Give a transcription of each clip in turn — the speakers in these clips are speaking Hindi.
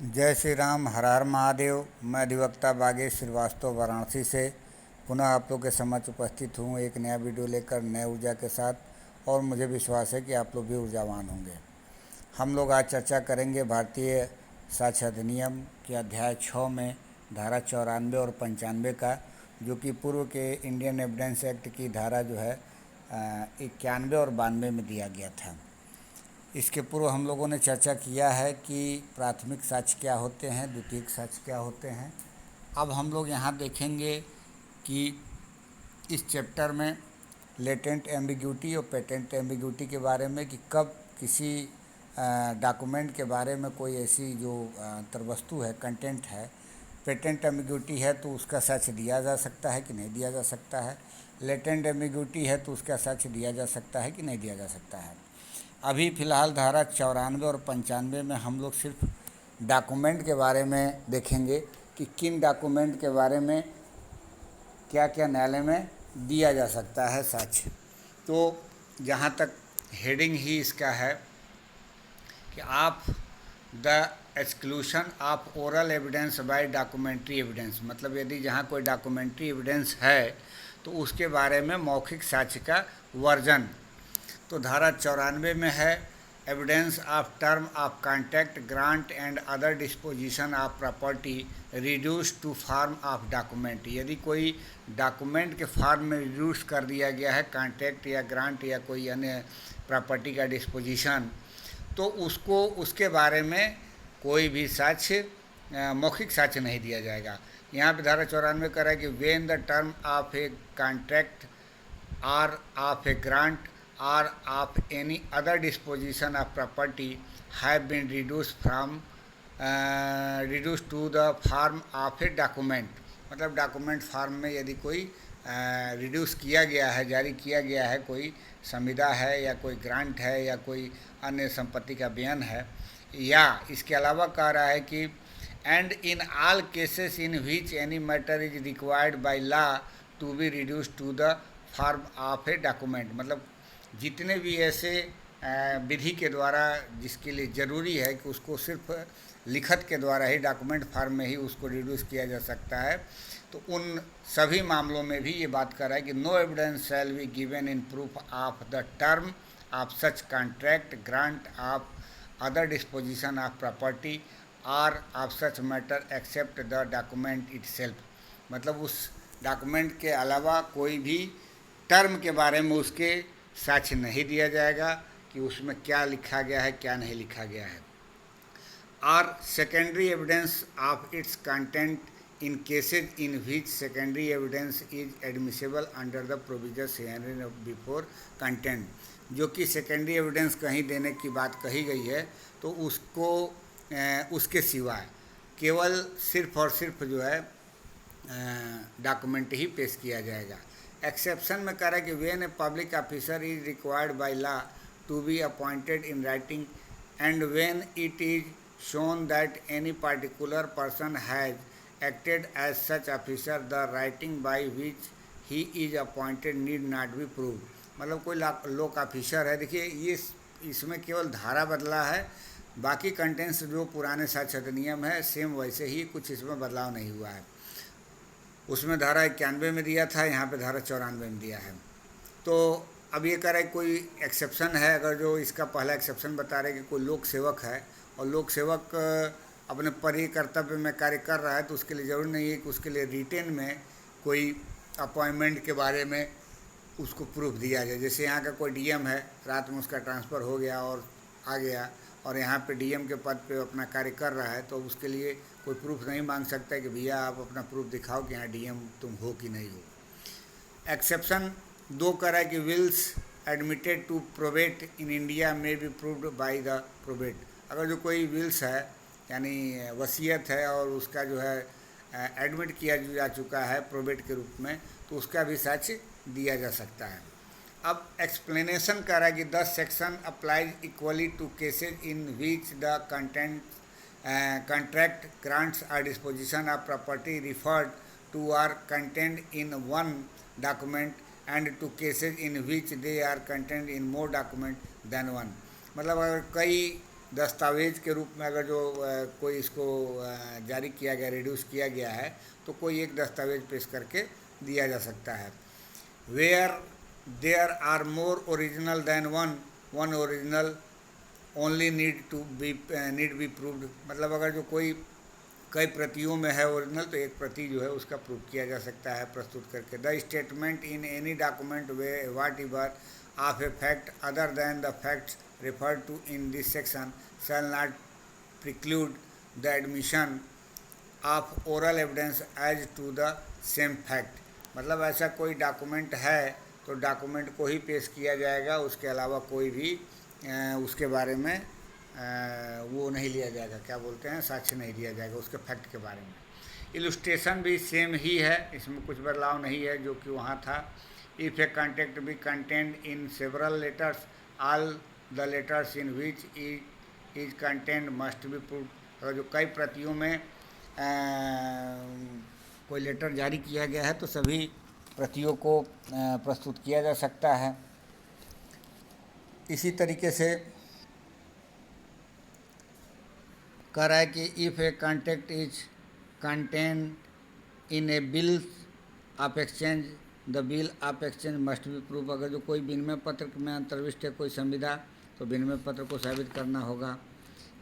जय श्री राम, हर हर महादेव। मैं अधिवक्ता बागेश श्रीवास्तव वाराणसी से पुनः आप लोग के समक्ष उपस्थित हूँ एक नया वीडियो लेकर नए ऊर्जा के साथ। और मुझे विश्वास है कि आप लोग भी ऊर्जावान होंगे। हम लोग आज चर्चा करेंगे भारतीय साक्ष्य अधिनियम के अध्याय 6 में धारा 94 और 95 का, जो कि पूर्व के इंडियन एविडेंस एक्ट की धारा जो है 91 और 92 में दिया गया था। इसके पूर्व हम लोगों ने चर्चा किया है कि प्राथमिक साक्ष्य क्या होते हैं, द्वितीयक साक्ष्य क्या होते हैं। अब हम लोग यहाँ देखेंगे कि इस चैप्टर में लेटेंट एम्बिग्यूटी और पेटेंट एम्बिग्यूटी के बारे में, कि कब किसी डॉक्यूमेंट के बारे में कोई ऐसी जो अंतर्वस्तु है, कंटेंट है, पेटेंट एम्बिग्यूटी है तो उसका साक्ष्य दिया जा सकता है कि नहीं दिया जा सकता है। लेटेंट एम्बिग्यूटी है तो उसका साक्ष्य दिया जा सकता है कि नहीं दिया जा सकता है। अभी फ़िलहाल धारा 94 और 95 में हम लोग सिर्फ डॉक्यूमेंट के बारे में देखेंगे कि किन डॉक्यूमेंट के बारे में क्या क्या न्यायालय में दिया जा सकता है साक्ष्य। तो जहाँ तक हेडिंग ही इसका है कि आप the exclusion of oral evidence bye documentary evidence, मतलब यदि जहाँ कोई डॉक्यूमेंट्री एविडेंस है तो उसके बारे में मौखिक साक्ष्य का वर्जन। तो धारा 94 में है evidence of term of contract grant and other disposition of property reduce to form of document. यदि कोई डॉक्यूमेंट के फॉर्म में रिड्यूस कर दिया गया है कॉन्ट्रैक्ट या ग्रांट या कोई अन्य प्रॉपर्टी का डिस्पोजिशन, तो उसको उसके बारे में कोई भी साक्ष्य मौखिक साक्ष्य नहीं दिया जाएगा। यहाँ पे धारा 94 कर रहा है कि when the term of a contract or of a grant or of any other disposition of property have been reduced to the form of a document। मतलब डॉक्यूमेंट फॉर्म में यदि कोई रिड्यूस किया गया है, जारी किया गया है, कोई संविदा है या कोई ग्रांट है या कोई अन्य संपत्ति का बयान है, या इसके अलावा कह रहा है कि and in all cases in which any matter is required by law to be reduce to the form of a document. मतलब जितने भी ऐसे विधि के द्वारा जिसके लिए ज़रूरी है कि उसको सिर्फ लिखत के द्वारा ही डॉक्यूमेंट फॉर्म में ही उसको रिड्यूस किया जा सकता है, तो उन सभी मामलों में भी ये बात कर रहा है कि no evidence shall be given in proof of the term of such contract grant of other disposition of property or of such matter except the document itself. मतलब उस डॉक्यूमेंट के अलावा कोई भी टर्म के बारे में उसके साक्ष्य नहीं दिया जाएगा कि उसमें क्या लिखा गया है, क्या नहीं लिखा गया है। और secondary evidence of its content in cases in which secondary evidence is admissible under the provisions herein before content. जो कि सेकेंडरी एविडेंस कहीं देने की बात कही गई है तो उसको उसके सिवाय केवल सिर्फ और सिर्फ जो है डॉक्यूमेंट ही पेश किया जाएगा। एक्सेप्शन में कह रहा है कि when a public officer is required by law to be appointed in writing and when it is shown that any particular person has acted as such officer the writing by which he is appointed need not be prove. मतलब कोई लोक ऑफिसर है, देखिए ये इसमें केवल धारा बदला है, बाकी कंटेंट्स जो पुराने साक्ष्य अधिनियम है सेम वैसे ही, कुछ इसमें बदलाव नहीं हुआ है। उसमें धारा 91 में दिया था, यहाँ पे धारा 94 में दिया है। तो अब ये कह रहा है कोई एक्सेप्शन है, अगर जो इसका पहला एक्सेप्शन बता रहे कि कोई लोक सेवक है और लोक सेवक अपने परि कर्तव्य में कार्य कर रहा है, तो उसके लिए ज़रूरी नहीं है कि उसके लिए रिटेन में कोई अपॉइंटमेंट के बारे में उसको प्रूफ दिया जाए। जैसे यहाँ का कोई डीएम है, रात में उसका ट्रांसफ़र हो गया और आ गया और यहाँ पे डीएम के पद पे अपना कार्य कर रहा है, तो उसके लिए कोई प्रूफ नहीं मांग सकता है कि भैया आप अपना प्रूफ दिखाओ कि यहाँ डीएम तुम हो कि नहीं हो। एक्सेप्शन 2 कह रहा है कि wills admitted to probate in India may be proved by the probate. अगर जो कोई विल्स है यानी वसीयत है और उसका जो है एडमिट किया जा चुका है प्रोबेट के रूप में, तो उसका भी साक्ष्य दिया जा सकता है। अब एक्सप्लेनेशन कर रहा है कि 10 section applies equally to cases in which the content contract grants or disposition of property referred to are contained in one document and to cases in which they are contained in more document than one। मतलब अगर कई दस्तावेज के रूप में अगर जो कोई इसको जारी किया गया, रिड्यूस किया गया है, तो कोई एक दस्तावेज पेश करके दिया जा सकता है। Where there are more original than one original only need be proved, मतलब अगर जो कोई कई प्रतियों में है ओरिजिनल, तो एक प्रति जो है उसका प्रूव किया जा सकता है प्रस्तुत करके। The statement in any document way whatever of a fact other than the facts referred to in this section shall not preclude the admission of oral evidence as to the same fact, मतलब ऐसा कोई डॉक्यूमेंट है तो डॉक्यूमेंट को ही पेश किया जाएगा, उसके अलावा कोई भी उसके बारे में वो नहीं लिया जाएगा, क्या बोलते हैं, साक्ष्य नहीं दिया जाएगा उसके फैक्ट के बारे में। इलुस्ट्रेशन भी सेम ही है, इसमें कुछ बदलाव नहीं है जो कि वहाँ था। If A contact B content in several letters all the letters in which is content must be proved, अगर जो कई प्रतियों में कोई लेटर जारी किया गया है तो सभी प्रतियों को प्रस्तुत किया जा सकता है। इसी तरीके से कह रहा है कि if A contact is contain in A bill of exchange the bill of exchange must be prove, अगर जो कोई विनिमय पत्र में अंतर्विष्ट है कोई संविदा, तो विनिमय पत्र को साबित करना होगा।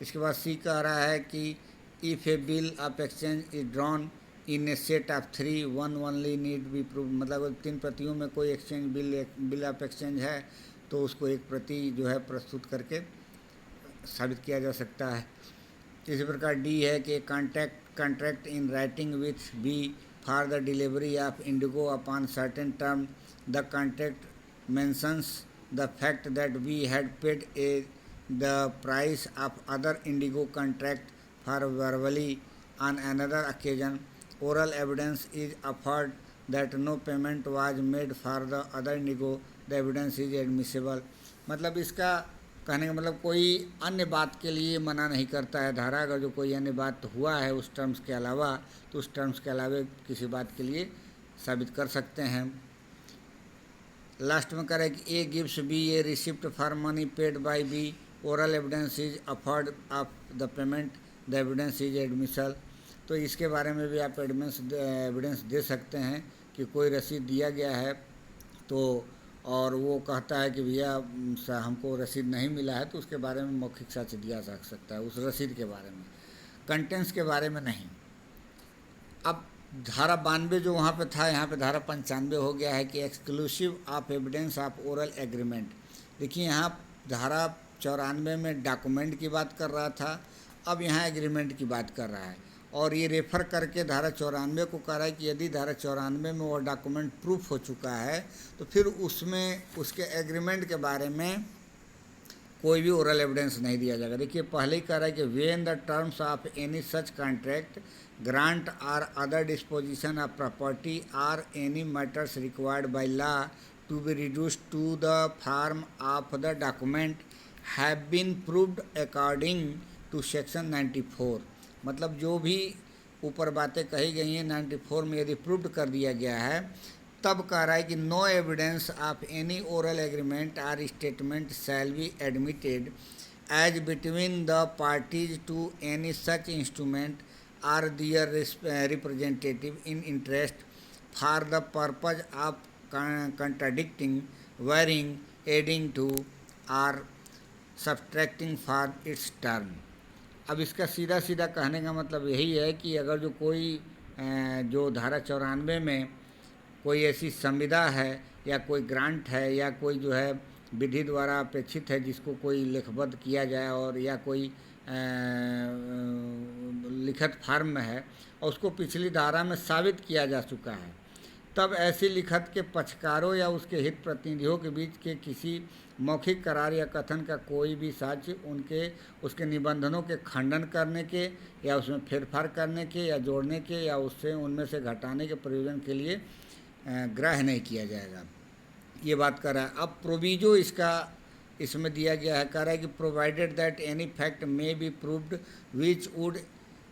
इसके बाद सी कह रहा है कि if A bill of exchange is drawn in A set of 3 one only need B prove, मतलब अगर 3 प्रतियों में कोई एक्सचेंज बिल ऑफ एक्सचेंज है तो उसको एक प्रति जो है प्रस्तुत करके साबित किया जा सकता है। इसी प्रकार डी है कि contract in writing with B for the delivery of indigo upon certain term, the contract mentions the fact that we had paid the price of other indigo contract for verbally on another occasion. Oral evidence is offered that no payment was made for the other indigo. The evidence is admissible. मतलब इसका कहने का मतलब कोई अन्य बात के लिए मना नहीं करता है धारा, अगर जो कोई अन्य बात हुआ है उस टर्म्स के अलावा, तो उस टर्म्स के अलावा किसी बात के लिए साबित कर सकते हैं। लास्ट में करें कि A gives B a receipt for money paid by B, oral evidence is offered of the payment, the evidence is admissible, तो इसके बारे में भी आप एविडेंस दे सकते हैं कि कोई रसीद दिया गया है तो और वो कहता है कि भैया हमको रसीद नहीं मिला है, तो उसके बारे में मौखिक साक्ष्य दिया जा सकता है उस रसीद के बारे में, कंटेंट्स के बारे में नहीं। अब धारा 92 जो वहाँ पे था, यहाँ पे धारा 95 हो गया है कि exclusive of evidence of oral agreement. देखिए यहाँ धारा 94 में डॉक्यूमेंट की बात कर रहा था, अब यहाँ एग्रीमेंट की बात कर रहा है, और ये रेफ़र करके धारा 94 को कह रहा है कि यदि धारा 94 में वो डॉक्यूमेंट प्रूफ हो चुका है तो फिर उसमें उसके एग्रीमेंट के बारे में कोई भी ओरल एविडेंस नहीं दिया जाएगा। देखिए पहले ही कह रहा है कि when the terms of any such contract grant or other disposition of property or any matters required by law to be reduced to the form of the document have been proved according to section 94, मतलब जो भी ऊपर बातें कही गई हैं 94 में यदि प्रूव्ड कर दिया गया है, तब कह रहा है कि no evidence of any oral agreement or statement shall be admitted as between the parties to any such instrument or their representative in interest for the purpose of contradicting, varying, adding to or subtracting for its term. अब इसका सीधा सीधा कहने का मतलब यही है कि अगर जो कोई जो धारा 94 में कोई ऐसी संविदा है या कोई ग्रांट है या कोई जो है विधि द्वारा अपेक्षित है जिसको कोई लेखबद्ध किया जाए और या कोई लिखित फॉर्म में है और उसको पिछली धारा में साबित किया जा चुका है, तब ऐसी लिखत के पक्षकारों या उसके हित प्रतिनिधियों के बीच के किसी मौखिक करार या कथन का कोई भी साक्ष्य उसके निबंधनों के खंडन करने के या उसमें फेरफार करने के या जोड़ने के या उससे उनमें से घटाने के प्रयोजन के लिए ग्राह्य नहीं किया जाएगा, ये बात कर रहा है। अब प्रोविजो इसमें दिया गया है, कह रहा है कि provided that any fact may be proved which would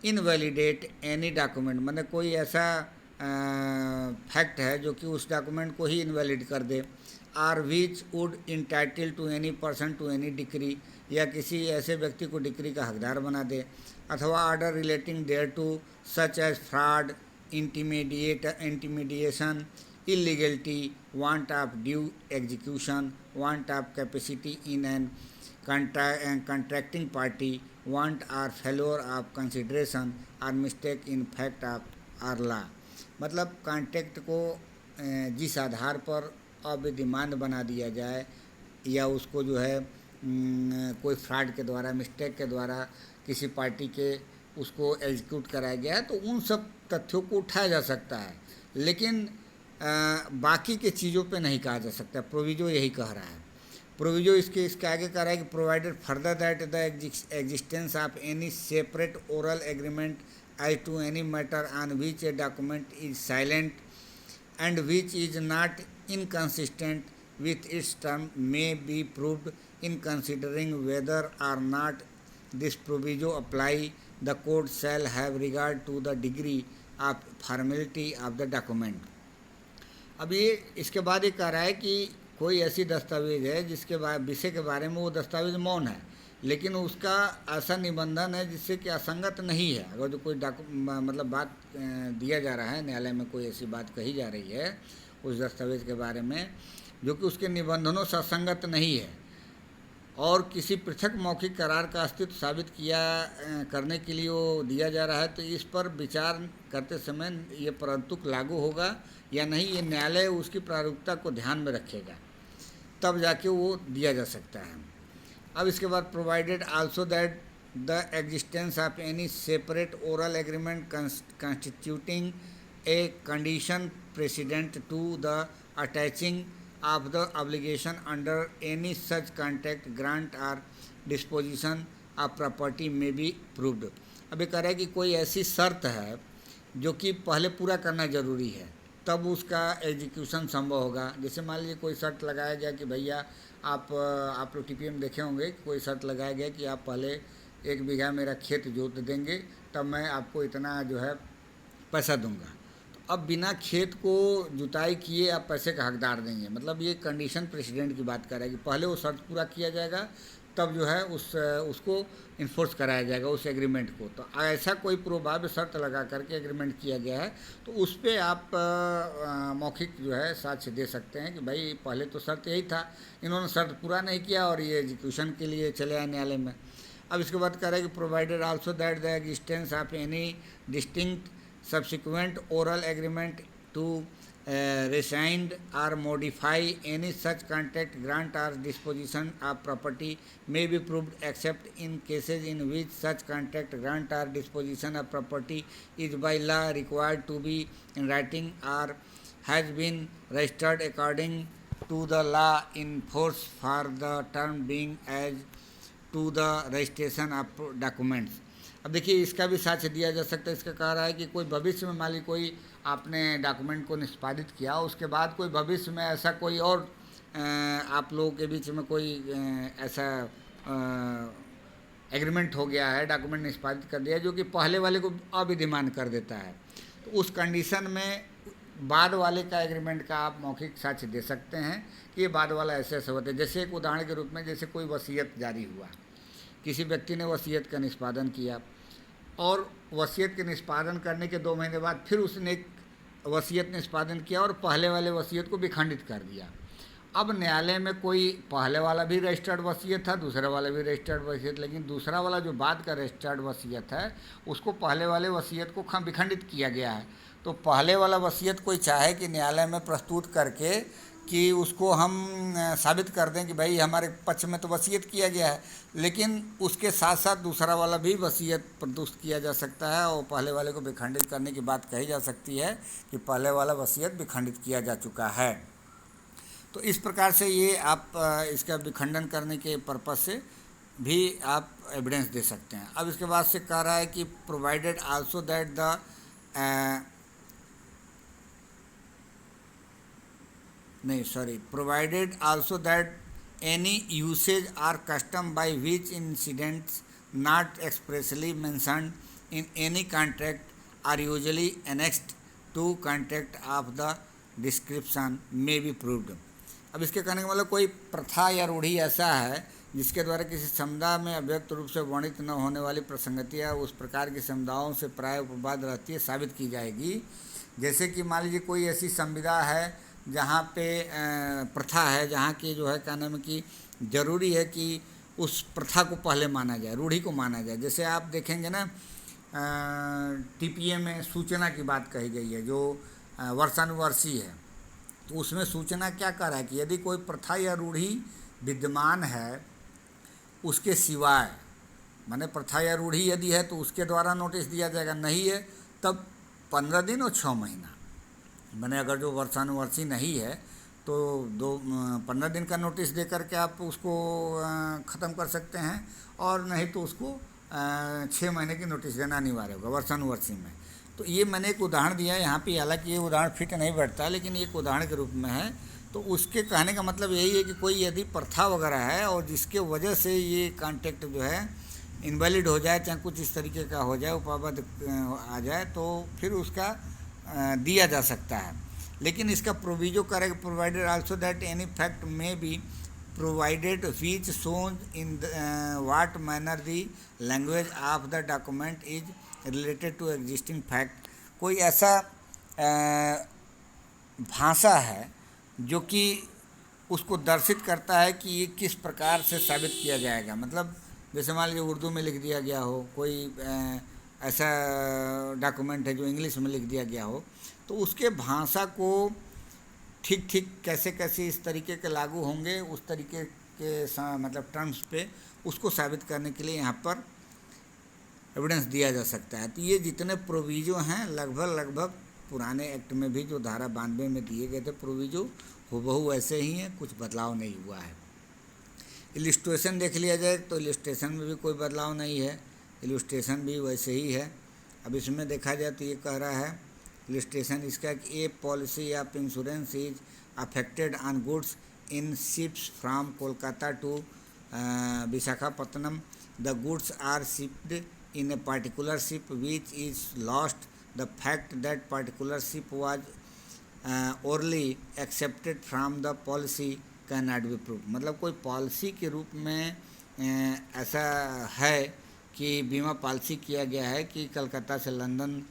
invalidate any document, मतलब कोई ऐसा फैक्ट है जो कि उस डॉक्यूमेंट को ही इनवैलिड कर दे, or which would entitle to any person to any decree, या किसी ऐसे व्यक्ति को डिक्री का हकदार बना दे, अथवा order relating thereto such as fraud, intimidation, illegality, want of due execution, want of capacity in an contracting party, want or failure of consideration or mistake in fact of or law। मतलब कॉन्ट्रैक्ट को जिस आधार पर अविधिमान बना दिया जाए या उसको जो है कोई फ्रॉड के द्वारा, मिस्टेक के द्वारा किसी पार्टी के उसको एग्जीक्यूट कराया गया है, तो उन सब तथ्यों को उठाया जा सकता है, लेकिन बाकी के चीज़ों पे नहीं कहा जा सकता। प्रोविजो यही कह रहा है। प्रोविजो इसके आगे कह रहा है कि provided further that the existence of any separate oral agreement as to any matter on which a document is silent and which is not inconsistent with its term may be proved in considering whether or not this proviso apply, the court shall have regard to the degree of formality of the document। अब ये इसके बाद ये कह रहा है कि कोई ऐसी दस्तावेज है जिसके विषय के बारे में वो दस्तावेज मौन है, लेकिन उसका ऐसा निबंधन है जिससे कि असंगत नहीं है। अगर जो कोई मतलब बात दिया जा रहा है न्यायालय में, कोई ऐसी बात कही जा रही है उस दस्तावेज के बारे में जो कि उसके निबंधनों से असंगत नहीं है और किसी पृथक मौखिक करार का अस्तित्व साबित करने के लिए वो दिया जा रहा है, तो इस पर विचार करते समय ये परंतुक लागू होगा या नहीं, ये न्यायालय उसकी प्रारूपता को ध्यान में रखेगा, तब जाके वो दिया जा सकता है। अब इसके बाद provided also that the existence of any separate oral agreement constituting a condition precedent to the attaching of the obligation under any such contract, grant or disposition of property may be proved। अभी कह रहा है कि कोई ऐसी शर्त है जो कि पहले पूरा करना ज़रूरी है, तब उसका एग्जीक्यूशन संभव होगा। जैसे मान लीजिए कोई शर्त लगाया गया कि भैया आप लोग टीपीएम देखे होंगे, कोई शर्त लगाया गया कि आप पहले 1 बीघा मेरा खेत जोत देंगे तब मैं आपको इतना जो है पैसा दूंगा। अब बिना खेत को जुताई किए आप पैसे का हकदार देंगे, मतलब ये कंडीशन प्रेसिडेंट की बात कर रहा है कि पहले वो शर्त पूरा किया जाएगा तब जो है उसको इन्फोर्स कराया जाएगा उस एग्रीमेंट को। तो ऐसा कोई प्रोबाब्ल शर्त लगा करके एग्रीमेंट किया गया है तो उस पर आप मौखिक जो है साक्ष्य दे सकते हैं कि भाई पहले तो शर्त यही था, इन्होंने शर्त पूरा नहीं किया और ये एग्जीक्यूशन के लिए चले आए न्यायालय में। अब इसके बाद कह रहा है कि provided also that the existence of any distinct subsequent oral agreement to rescind or modify any such contract, grant or disposition of property may be proved except in cases in which such contract, grant or disposition of property is by law required to be in writing or has been registered according to the law in force for the term being as to the registration of documents। अब देखिए इसका भी साक्ष्य दिया जा सकता है। इसका कह रहा है कि कोई भविष्य में मान ली कोई आपने डॉक्यूमेंट को निष्पादित किया, उसके बाद कोई भविष्य में ऐसा कोई और आप लोगों के बीच में कोई ऐसा एग्रीमेंट हो गया है, डॉक्यूमेंट निष्पादित कर दिया जो कि पहले वाले को अविधिमान कर देता है, तो उस कंडीशन में बाद वाले का एग्रीमेंट का आप मौखिक साक्ष्य दे सकते हैं कि ये बाद वाला ऐसे ऐसे होते हैं। जैसे एक उदाहरण के रूप में, जैसे कोई वसीयत जारी हुआ, किसी व्यक्ति ने वसीयत का निष्पादन किया और वसीयत के निष्पादन करने के 2 महीने बाद फिर उसने एक वसीयत निष्पादन किया और पहले वाले वसीयत को भी खंडित कर दिया। अब न्यायालय में कोई पहले वाला भी रजिस्टर्ड वसीयत था, दूसरा वाला भी रजिस्टर्ड वसीयत, लेकिन दूसरा वाला जो बाद का रजिस्टर्ड वसीयत है उसको पहले वाले वसीयत को विखंडित किया गया है। तो पहले वाला वसीयत कोई चाहे कि न्यायालय में प्रस्तुत करके कि उसको हम साबित कर दें कि भाई हमारे पक्ष में तो वसीयत किया गया है, लेकिन उसके साथ साथ दूसरा वाला भी वसीयत प्रस्तुत किया जा सकता है और पहले वाले को विखंडित करने की बात कही जा सकती है कि पहले वाला वसीयत विखंडित किया जा चुका है। तो इस प्रकार से ये आप इसका विखंडन करने के पर्पज़ से भी आप एविडेंस दे सकते हैं। अब इसके बाद से कह रहा है कि provided also that the provided also that any usage or custom by which incidents not expressly mentioned in any contract are usually annexed to contract of the description may be proved। अब इसके कहने का मतलब कोई प्रथा या रूढ़ी ऐसा है जिसके द्वारा किसी समुदाय में अव्यक्त रूप से वर्णित न होने वाली प्रसंगतियाँ उस प्रकार की समुदायों से प्राय उपवाद रहती है साबित की जाएगी। जैसे कि मान लीजिए कोई ऐसी संविदा है जहाँ पे प्रथा है, जहाँ की जो है क्या नाम है कि ज़रूरी है कि उस प्रथा को पहले माना जाए, रूढ़ी को माना जाए। जैसे आप देखेंगे ना टीपीए में सूचना की बात कही गई है जो वर्षानुवर्षी है, तो उसमें सूचना क्या कर रहा है कि यदि कोई प्रथा या रूढ़ी विद्यमान है उसके सिवाय, माने प्रथा या रूढ़ी यदि है तो उसके द्वारा नोटिस दिया जाएगा, नहीं है तब 15 दिन और 6 महीना। माने अगर जो वर्षानुवर्षी नहीं है तो 15 दिन का नोटिस दे करके आप उसको ख़त्म कर सकते हैं, और नहीं तो उसको 6 महीने की नोटिस देना अनिवार्य होगा वर्षानुवर्षी में। तो ये मैंने एक उदाहरण दिया है यहाँ पे, हालांकि ये उदाहरण फिट नहीं बैठता लेकिन एक उदाहरण के रूप में है। तो उसके कहने का मतलब यही है कि कोई यदि प्रथा वगैरह है और जिसके वजह से ये कॉन्ट्रैक्ट जो है इनवैलिड हो जाए, चाहे कुछ इस तरीके का हो जाए, उपाबद्ध आ जाए, तो फिर उसका दिया जा सकता है। लेकिन इसका प्रोविजो करेगा provided also that any fact may be provided which shows in what manner the language of the document is related to existing fact. कोई ऐसा भाषा है जो कि उसको दर्शित करता है कि ये किस प्रकार से साबित किया जाएगा। मतलब जैसे मान लीजिए उर्दू में लिख दिया गया हो, कोई ऐसा डॉक्यूमेंट है जो इंग्लिश में लिख दिया गया हो, तो उसके भाषा को ठीक ठीक कैसे कैसे इस तरीके के लागू होंगे उस तरीके के मतलब टर्म्स पे उसको साबित करने के लिए यहाँ पर एविडेंस दिया जा सकता है। तो ये जितने प्रोविजो हैं लगभग पुराने एक्ट में भी जो धारा 92 में दिए गए थे प्रोविजो हूबहू वैसे ही हैं, कुछ बदलाव नहीं हुआ है। इलिस्ट्रेशन देख लिया जाए तो इलिस्ट्रेशन में भी कोई बदलाव नहीं है, इलिस्ट्रेशन भी वैसे ही है। अब इसमें देखा जाए तो ये कह रहा है इलिस्ट्रेशन इसका कि a policy of insurance is effected on goods in ships from Kolkata to Visakhapatnam. The goods are shipped in a particular ship which is lost. The fact that particular ship was orally accepted from the policy cannot be proved। मतलब कोई पॉलिसी के रूप में ऐसा है कि बीमा पॉलिसी किया गया है कि कलकत्ता से लंदन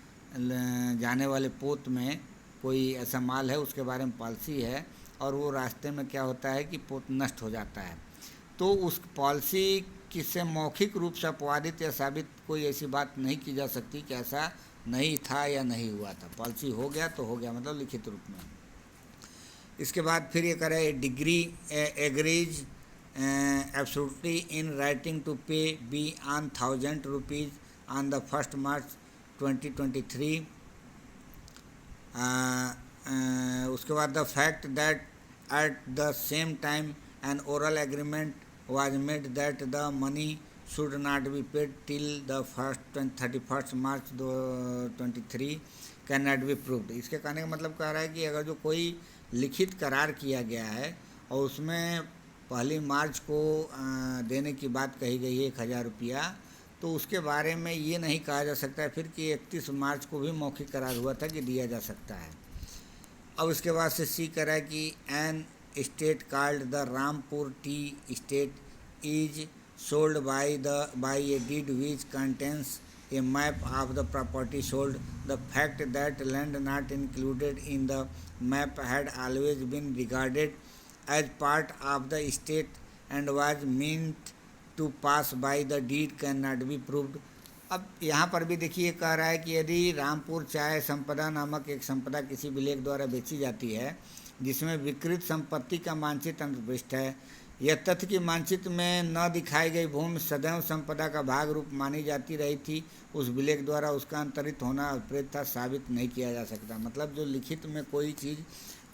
जाने वाले पोत में कोई ऐसा माल है, उसके बारे में पॉलिसी है और वो रास्ते में क्या होता है कि पोत नष्ट हो जाता है, तो उस पॉलिसी किससे मौखिक रूप से अपवादित या साबित कोई ऐसी बात नहीं की जा सकती कि ऐसा नहीं था या नहीं हुआ था। पॉलिसी हो गया तो हो गया, मतलब लिखित रूप में। इसके बाद फिर ये करे डिग्री agrees absolutely in writing to pay B on 1000 rupees on the 1 March 2023। उसके बाद the fact that at the same time an oral agreement was made that the money should not be paid till the 31st March 2023 cannot be proved। इसके कहने का मतलब कह रहा है कि अगर जो कोई लिखित करार किया गया है और उसमें 1 मार्च को देने की बात कही गई है 1000 रुपया, तो उसके बारे में ये नहीं कहा जा सकता है फिर कि 31 मार्च को भी मौखिक करार हुआ था कि दिया जा सकता है। अब उसके बाद से सी करा है कि N estate called the Rampur Tea Estate is sold by a deed which contains a map of the property sold. The fact that land not included in the map had always been regarded as part of the estate and was meant to pass by the deed cannot be proved। अब यहाँ पर भी देखिए कह रहा है कि यदि रामपुर चाय संपदा नामक एक संपदा किसी विलेख द्वारा बेची जाती है जिसमें विकृत संपत्ति का मानचित्र अंतर्भुक्त है, यह तथ्य कि मानचित्र में न दिखाई गई भूमि सदैव संपदा का भाग रूप मानी जाती रही थी, उस विलेख द्वारा उसका अंतरित होना अप्रेत था, साबित नहीं किया जा सकता। मतलब जो लिखित में कोई चीज़,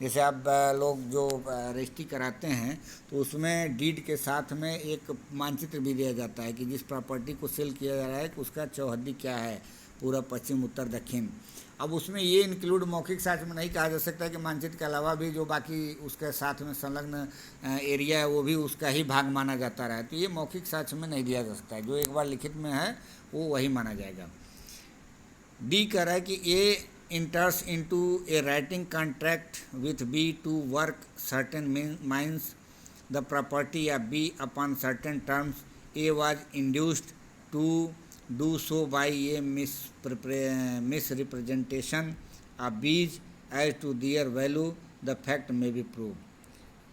जैसे आप लोग जो रजिस्ट्री कराते हैं तो उसमें डीड के साथ में एक मानचित्र भी दिया जाता है कि जिस प्रॉपर्टी को सेल किया जा रहा है कि उसका चौहद्दी क्या है, पूर्व पश्चिम उत्तर दक्षिण। अब उसमें ये इंक्लूड मौखिक साक्ष्य में नहीं कहा जा सकता कि मानचित्र के अलावा भी जो बाकी उसके साथ में संलग्न एरिया है वो भी उसका ही भाग माना जाता रहा है, तो ये मौखिक साक्ष्य में नहीं दिया जा सकता है। जो एक बार लिखित में है वो वही माना जाएगा। डी कह रहा है कि ए enters into a writing contract with B to work certain mines the property of B upon certain terms, A was induced to do so by a misrepresentation of B's as to their value, the fact may be prove.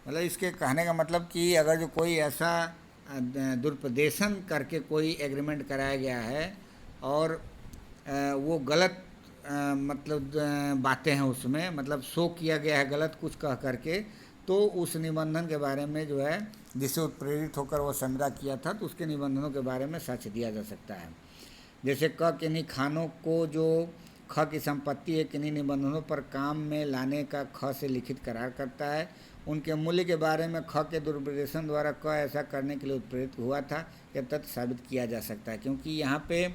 मतलब इसके कहने का मतलब कि अगर जो कोई ऐसा दुरुपदेशन करके कोई एग्रीमेंट कराया गया है और वो गलत मतलब बातें हैं उसमें, मतलब शो किया गया है गलत कुछ कह करके, तो उस निबंधन के बारे में जो है जिससे उत्प्रेरित होकर वो संविदा किया था, तो उसके निबंधनों के बारे में साक्ष्य दिया जा सकता है। जैसे क किन्हीं खानों को जो ख की संपत्ति है किन्हीं निबंधनों पर काम में लाने का ख से लिखित करार करता है, उनके मूल्य के बारे में ख के दुरुपदेशन द्वारा क ऐसा करने के लिए उत्प्रेरित हुआ था, यह तथ्य साबित किया जा सकता है। क्योंकि यहाँ पे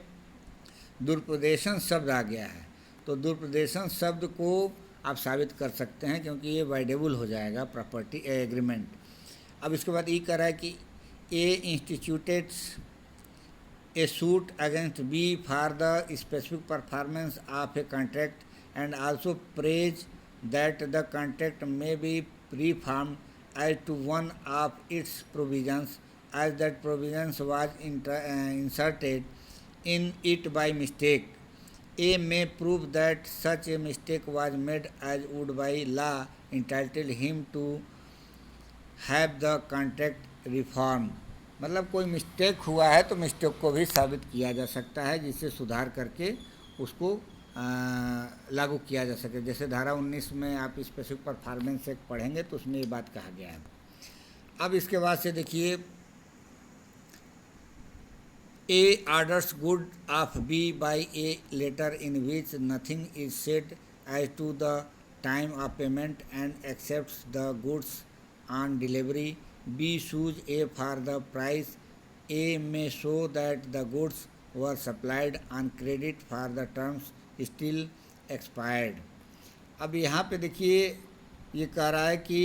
दुरुपदेशन शब्द आ गया है, तो दुरुपदेशन शब्द को आप साबित कर सकते हैं क्योंकि ये वाइडेबल हो जाएगा प्रॉपर्टी एग्रीमेंट। अब इसके बाद ये कह रहा है कि ए इंस्टीट्यूटेड्स a suit against B for the specific performance of a contract and also praise that the contract may be reformed as to one of its provisions as that provisions was inserted in it by mistake. A may prove that such a mistake was made as would by law entitle him to have the contract reformed। मतलब कोई मिस्टेक हुआ है तो मिस्टेक को भी साबित किया जा सकता है जिससे सुधार करके उसको लागू किया जा सके। जैसे धारा 19 में आप स्पेसिफिक परफॉर्मेंस एक्ट पढ़ेंगे तो उसमें ये बात कहा गया है। अब इसके बाद से देखिए, A orders good of B by a letter in which nothing is said as to the time of payment and accepts the goods on delivery. B sues A for the price. A may show that the goods were supplied on credit for the terms still expired। अब यहाँ पे देखिए ये कह रहा है कि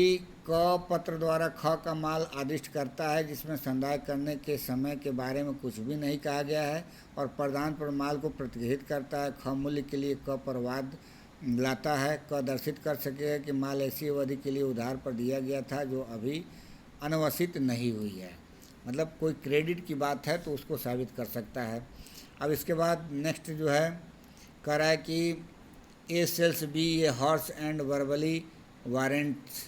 क पत्र द्वारा ख का माल आदिष्ट करता है जिसमें संदाय करने के समय के बारे में कुछ भी नहीं कहा गया है और प्रदान पर माल को प्रतिहित करता है। ख मूल्य के लिए क पर वाद लाता है। क दर्शित कर सकेगा कि माल ऐसी अवधि के लिए उधार पर दिया गया था जो अभी अनवसित नहीं हुई है, मतलब कोई क्रेडिट की बात है तो उसको साबित कर सकता है। अब इसके बाद नेक्स्ट जो है कह रहा है कि A sells B a horse and verbally warrants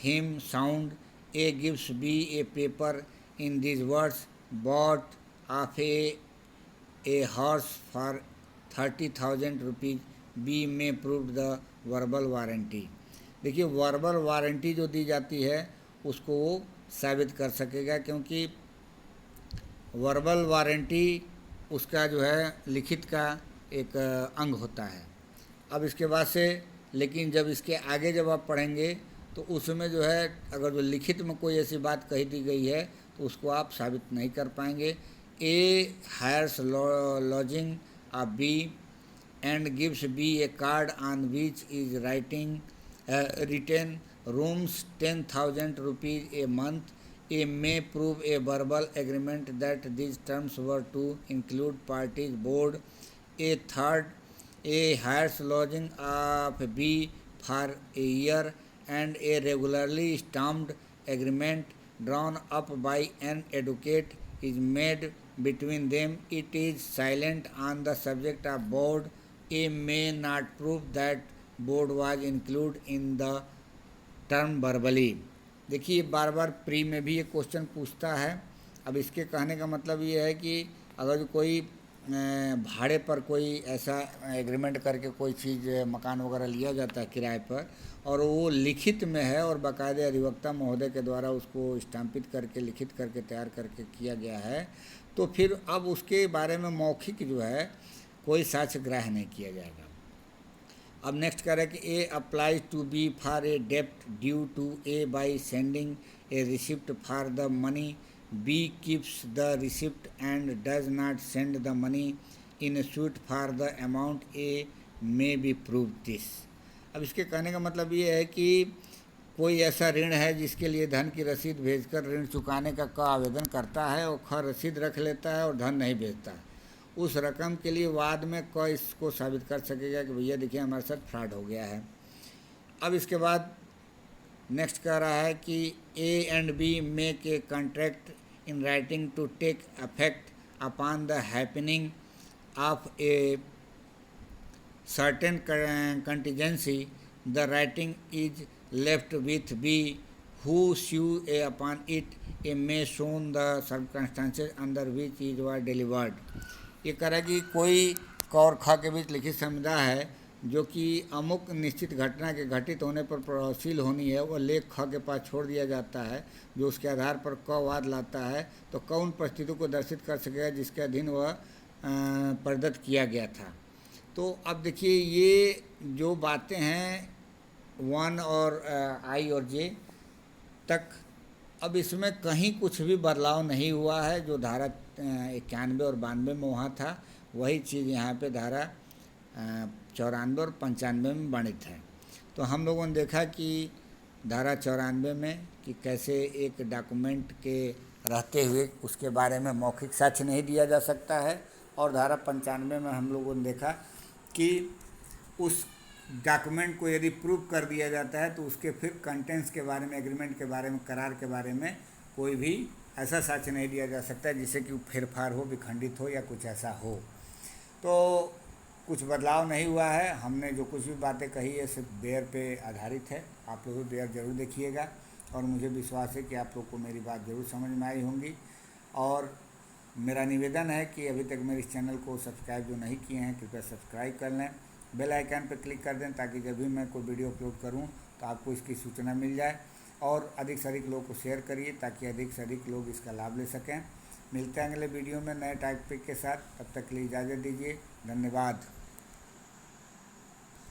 him sound. A gives B a paper in this words bought of a horse for 30,000 rupees. B में प्रूव द वर्बल वारंटी। देखिए वर्बल वारंटी जो दी जाती है उसको वो साबित कर सकेगा क्योंकि वर्बल वारंटी उसका जो है लिखित का एक अंग होता है। अब इसके बाद से लेकिन जब इसके आगे जब आप पढ़ेंगे तो उसमें जो है अगर जो लिखित में कोई ऐसी बात कही दी गई है तो उसको आप साबित नहीं कर पाएंगे। A hires lodging of B and gives B a card on which is writing written rooms 10,000 rupees a month। A may prove a verbal agreement that these terms were to include parties board। A third, A hires lodging of B for a year and a regularly stamped agreement drawn up by an advocate is made between them। It is silent on the subject of board। A may not prove that board was included in the term verbally. देखिए बार बार प्री में भी ये क्वेश्चन पूछता है। अब इसके कहने का मतलब ये है कि अगर कोई भाड़े पर कोई ऐसा एग्रीमेंट करके कोई चीज़ मकान वगैरह लिया जाता है किराए पर और वो लिखित में है और बाकायदे अधिवक्ता महोदय के द्वारा उसको स्टाम्पित करके लिखित करके तैयार करके किया गया है, तो फिर अब उसके बारे में मौखिक जो है कोई साक्ष्य ग्राह्य नहीं किया जाएगा। अब नेक्स्ट कह रहा है कि A applies to B for a डेप्ट due to A by sending a receipt for the money. B keeps the receipt and does not send the money in suit for the amount. A may be prove this. अब इसके कहने का मतलब ये है कि कोई ऐसा ऋण है जिसके लिए धन की रसीद भेजकर ऋण चुकाने का क आवेदन करता है और ख रसीद रख लेता है और धन नहीं भेजता, उस रकम के लिए वाद में क इसको साबित कर सकेगा कि भैया देखिए हमारे साथ फ्रॉड हो गया है। अब इसके बाद नेक्स्ट कह रहा है कि A and B make a contract in writing to take effect upon the happening of a certain contingency, the writing is left with B, who sue A upon it, A may shown the circumstances under which it was delivered. ये कह रहा है कि कोई क और ख के बीच लिखित संविदा है जो कि अमुक निश्चित घटना के घटित होने पर प्रभावशील होनी है, वह लेख ख के पास छोड़ दिया जाता है जो उसके आधार पर क वाद लाता है, तो क उन परिस्थितियों को दर्शित कर सकेगा जिसके अधीन वह प्रदत्त किया गया था। तो अब देखिए ये जो बातें हैं 1 और आई और जे तक, अब इसमें कहीं कुछ भी बदलाव नहीं हुआ है। जो धारा 91 और 92 में वहाँ था वही चीज़ यहाँ पे धारा 94 और 95 में वर्णित है। तो हम लोगों ने देखा कि धारा 94 में कि कैसे एक डॉक्यूमेंट के रहते हुए उसके बारे में मौखिक साक्ष्य नहीं दिया जा सकता है, और धारा 95 में हम लोगों ने देखा कि उस डॉक्यूमेंट को यदि प्रूव कर दिया जाता है तो उसके फिर कंटेंट्स के बारे में, एग्रीमेंट के बारे में, करार के बारे में कोई भी ऐसा साक्ष्य नहीं दिया जा सकता जिससे कि फेरफार हो, विखंडित हो या कुछ ऐसा हो। तो कुछ बदलाव नहीं हुआ है। हमने जो कुछ भी बातें कही है सिर्फ बेयर पे आधारित है। आप लोग भी बेयर ज़रूर देखिएगा और मुझे विश्वास है कि आप लोग को मेरी बात ज़रूर समझ में आई होंगी। और मेरा निवेदन है कि अभी तक मेरे इस चैनल को सब्सक्राइब जो नहीं किए हैं कृपया सब्सक्राइब कर लें, बेल आइकन पर क्लिक कर दें ताकि जब भी मैं कोई वीडियो अपलोड करूं तो आपको इसकी सूचना मिल जाए, और अधिक से अधिक लोगों को शेयर करिए ताकि अधिक से अधिक लोग इसका लाभ ले सकें। मिलते हैं अगले वीडियो में नए टॉपिक के साथ, तब तक के लिए इजाज़त दीजिए। धन्यवाद।